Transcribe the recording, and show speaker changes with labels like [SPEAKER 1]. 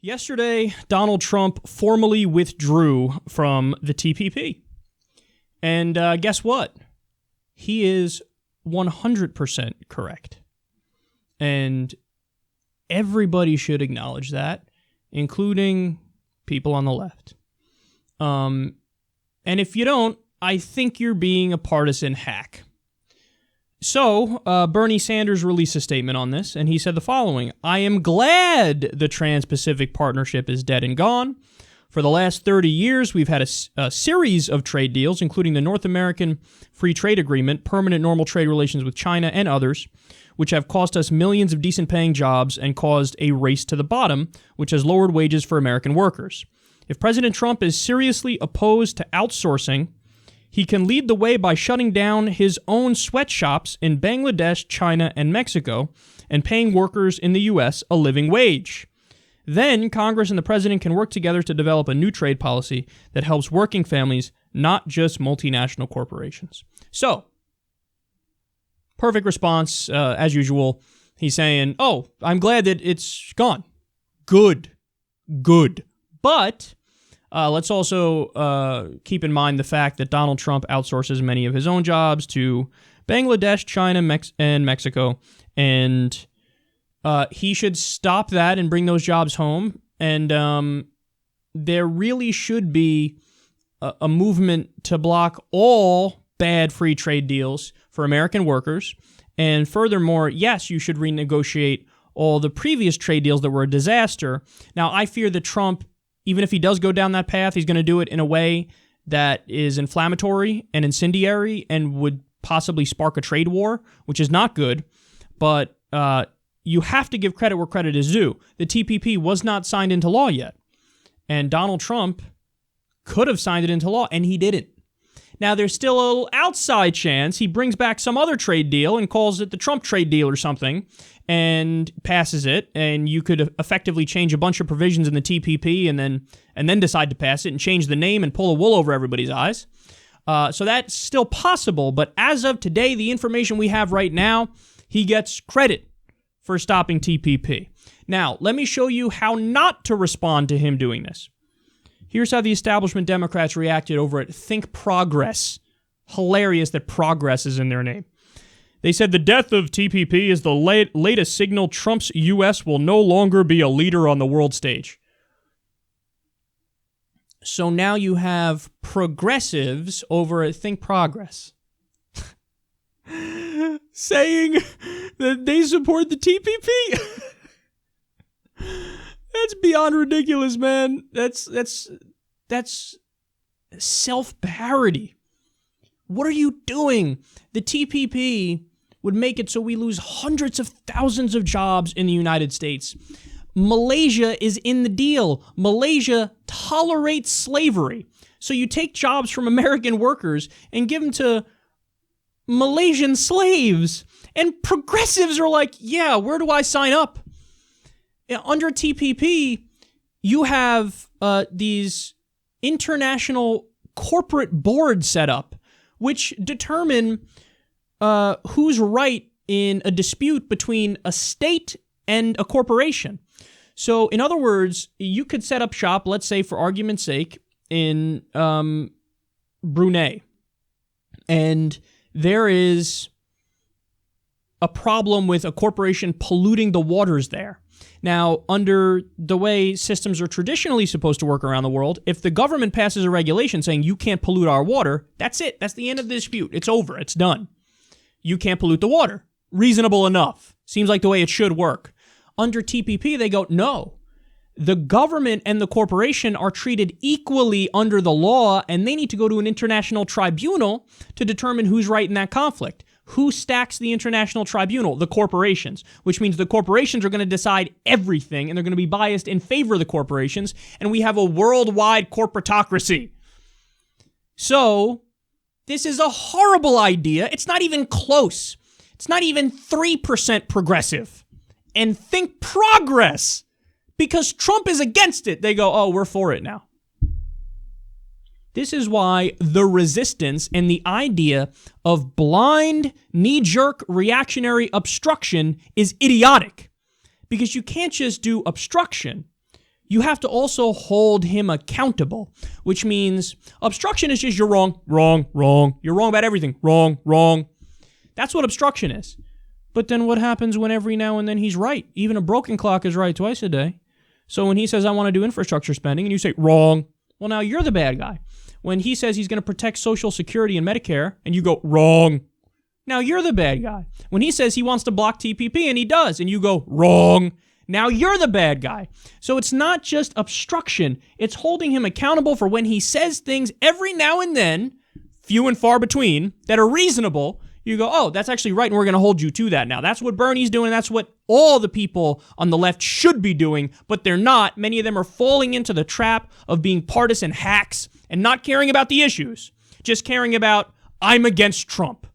[SPEAKER 1] Yesterday, Donald Trump formally withdrew from the TPP. And guess what? He is 100% correct. And everybody should acknowledge that, including people on the left. And if you don't, I think you're being a partisan hack. So, Bernie Sanders released a statement on this, and he said the following: I am glad the Trans-Pacific Partnership is dead and gone. For the last 30 years, we've had a series of trade deals, including the North American Free Trade Agreement, permanent normal trade relations with China, and others, which have cost us millions of decent-paying jobs and caused a race to the bottom, which has lowered wages for American workers. If President Trump is seriously opposed to outsourcing, he can lead the way by shutting down his own sweatshops in Bangladesh, China, and Mexico, and paying workers in the U.S. a living wage. Then Congress and the president can work together to develop a new trade policy that helps working families, not just multinational corporations. So, perfect response, as usual. He's saying, oh, I'm glad that it's gone. Good. But let's also keep in mind the fact that Donald Trump outsources many of his own jobs to Bangladesh, China, and Mexico, and he should stop that and bring those jobs home. And there really should be a movement to block all bad free trade deals for American workers. And furthermore, yes, you should renegotiate all the previous trade deals that were a disaster. Now, I fear that Trump, even if he does go down that path, he's going to do it in a way that is inflammatory and incendiary and would possibly spark a trade war, which is not good. But you have to give credit where credit is due. The TPP was not signed into law yet. And Donald Trump could have signed it into law, and he didn't. Now, there's still a little outside chance he brings back some other trade deal and calls it the Trump trade deal or something and passes it, and you could effectively change a bunch of provisions in the TPP and then decide to pass it and change the name and pull the wool over everybody's eyes. So that's still possible, but as of today, the information we have right now, he gets credit for stopping TPP. Now, let me show you how not to respond to him doing this. Here's how the establishment Democrats reacted over at Think Progress. Hilarious that progress is in their name. They said the death of TPP is the latest signal Trump's U.S. will no longer be a leader on the world stage. So now you have progressives over at Think Progress saying that they support the TPP. That's beyond ridiculous, man. That's self-parody. What are you doing? The TPP would make it so we lose hundreds of thousands of jobs in the United States. Malaysia is in the deal. Malaysia tolerates slavery. So you take jobs from American workers and give them to Malaysian slaves. And progressives are like, yeah, where do I sign up? Under TPP, you have these international corporate boards set up, which determine who's right in a dispute between a state and a corporation. So, in other words, you could set up shop, let's say for argument's sake, in Brunei, and there is a problem with a corporation polluting the waters there. Now, under the way systems are traditionally supposed to work around the world, if the government passes a regulation saying you can't pollute our water, that's it. That's the end of the dispute. It's over. It's done. You can't pollute the water. Reasonable enough. Seems like the way it should work. Under TPP, they go, no. The government and the corporation are treated equally under the law, and they need to go to an international tribunal to determine who's right in that conflict. Who stacks the international tribunal? The corporations, which means the corporations are going to decide everything, and they're going to be biased in favor of the corporations, and we have a worldwide corporatocracy. So, this is a horrible idea. It's not even close. It's not even 3% progressive. And Think Progress, because Trump is against it, they go, oh, we're for it now. This is why the resistance and the idea of blind, knee-jerk, reactionary obstruction is idiotic. Because you can't just do obstruction. you have to also hold him accountable, which means obstruction is just you're wrong, wrong, wrong. You're wrong about everything. Wrong, wrong. That's what obstruction is. But then what happens when every now and then he's right? Even a broken clock is right twice a day. So when he says, I want to do infrastructure spending, and you say, wrong, well, now you're the bad guy. When he says he's going to protect Social Security and Medicare, and you go, wrong, now you're the bad guy. When he says he wants to block TPP, and he does, and you go, wrong, now you're the bad guy. So it's not just obstruction. It's holding him accountable for when he says things every now and then, few and far between, that are reasonable. You go, oh, that's actually right, and we're going to hold you to that now. That's what Bernie's doing. That's what all the people on the left should be doing, but they're not. Many of them are falling into the trap of being partisan hacks and not caring about the issues, just caring about, I'm against Trump.